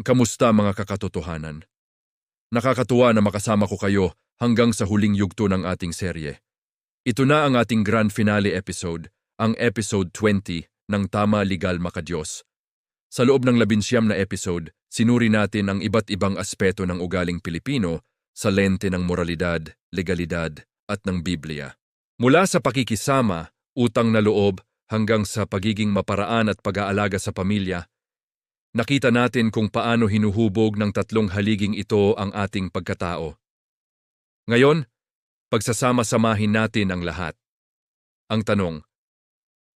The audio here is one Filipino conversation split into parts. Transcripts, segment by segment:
Kamusta mga kakatotohanan? Nakakatuwa na makasama ko kayo hanggang sa huling yugto ng ating serye. Ito na ang ating grand finale episode, ang episode 20 ng Tama Legal Makadiyos. Sa loob ng 19 na episode, sinuri natin ang iba't ibang aspeto ng ugaling Pilipino sa lente ng moralidad, legalidad at ng Biblia. Mula sa pakikisama, utang na loob hanggang sa pagiging maparaan at pag-aalaga sa pamilya, nakita natin kung paano hinuhubog ng tatlong haliging ito ang ating pagkatao. Ngayon, pagsasama-samahin natin ang lahat. Ang tanong,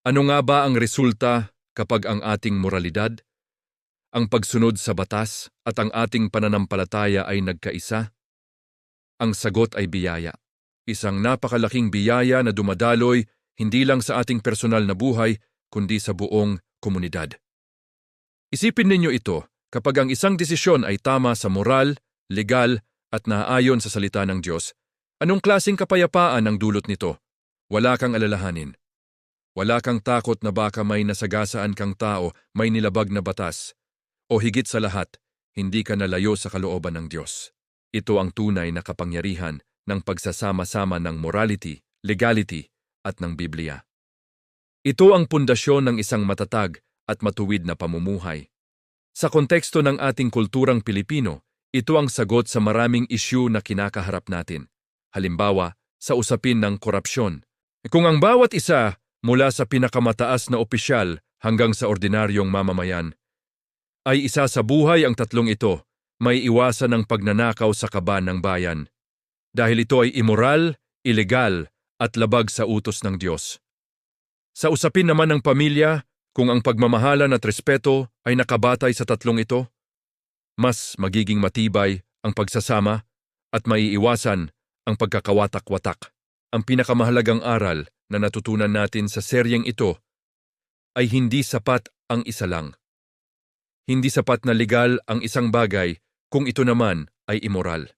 ano nga ba ang resulta kapag ang ating moralidad, ang pagsunod sa batas at ang ating pananampalataya ay nagkaisa? Ang sagot ay biyaya. Isang napakalaking biyaya na dumadaloy hindi lang sa ating personal na buhay, kundi sa buong komunidad. Isipin ninyo ito, kapag ang isang desisyon ay tama sa moral, legal at naaayon sa salita ng Diyos, anong klaseng kapayapaan ang dulot nito? Wala kang alalahanin. Wala kang takot na baka may nasagasaan kang tao, may nilabag na batas. O higit sa lahat, hindi ka nalayo sa kalooban ng Diyos. Ito ang tunay na kapangyarihan ng pagsasama-sama ng morality, legality at ng Biblia. Ito ang pundasyon ng isang matatag at matuwid na pamumuhay. Sa konteksto ng ating kulturang Pilipino, ito ang sagot sa maraming isyu na kinakaharap natin. Halimbawa, sa usapin ng korupsyon. Kung ang bawat isa, mula sa pinakamataas na opisyal hanggang sa ordinaryong mamamayan, ay isa sa buhay ang tatlong ito, may iwasan ang pagnanakaw sa kaban ng bayan. Dahil ito ay immoral, ilegal, at labag sa utos ng Diyos. Sa usapin naman ng pamilya, kung ang pagmamahalan at respeto ay nakabatay sa tatlong ito, mas magiging matibay ang pagsasama at maiiwasan ang pagkakawatak-watak. Ang pinakamahalagang aral na natutunan natin sa seryeng ito ay hindi sapat ang isa lang. Hindi sapat na legal ang isang bagay kung ito naman ay immoral.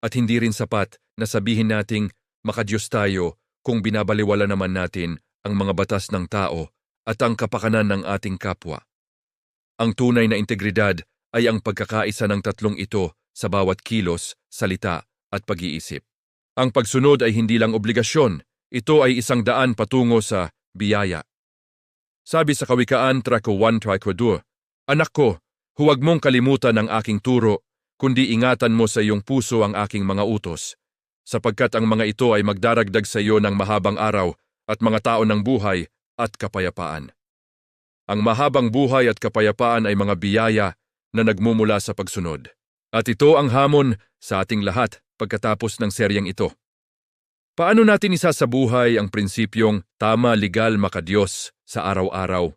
At hindi rin sapat na sabihin nating makadiyos tayo kung binabaliwala naman natin ang mga batas ng tao at ang kapakanan ng ating kapwa. Ang tunay na integridad ay ang pagkakaisa ng tatlong ito sa bawat kilos, salita at pag-iisip. Ang pagsunod ay hindi lang obligasyon, ito ay isang daan patungo sa biyaya. Sabi sa Kawikaan 3:1-2, Anak ko, huwag mong kalimutan ang aking turo, kundi ingatan mo sa iyong puso ang aking mga utos, sapagkat ang mga ito ay magdaragdag sa iyo ng mahabang araw at mga taon ng buhay at kapayapaan. Ang mahabang buhay at kapayapaan ay mga biyaya na nagmumula sa pagsunod. At ito ang hamon sa ating lahat pagkatapos ng seryeng ito. Paano natin isasabuhay ang prinsipyong tama legal makadiyos sa araw-araw?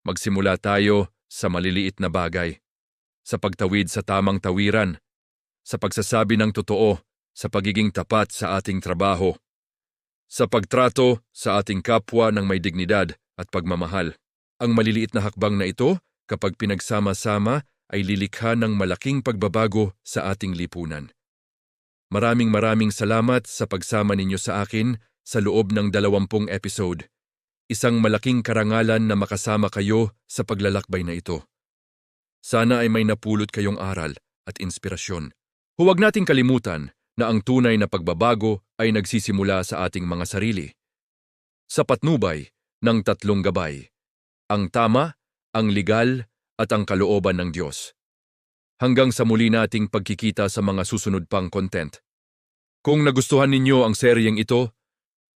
Magsimula tayo sa maliliit na bagay, sa pagtawid sa tamang tawiran, sa pagsasabi ng totoo, sa pagiging tapat sa ating trabaho, sa pagtrato sa ating kapwa ng may dignidad at pagmamahal. Ang maliliit na hakbang na ito, kapag pinagsama-sama, ay lilikha ng malaking pagbabago sa ating lipunan. Maraming salamat sa pagsama ninyo sa akin sa loob ng 20 episode. Isang malaking karangalan na makasama kayo sa paglalakbay na ito. Sana ay may napulot kayong aral at inspirasyon. Huwag nating kalimutan na ang tunay na pagbabago ay nagsisimula sa ating mga sarili. Sa patnubay ng tatlong gabay, ang tama, ang legal, at ang kalooban ng Diyos. Hanggang sa muli nating pagkikita sa mga susunod pang content. Kung nagustuhan ninyo ang seryeng ito,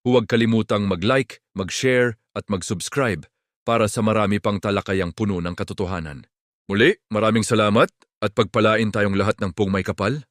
huwag kalimutang mag-like, mag-share, at mag-subscribe para sa marami pang talakayang puno ng katotohanan. Muli, maraming salamat at pagpalain tayong lahat ng pong may kapal.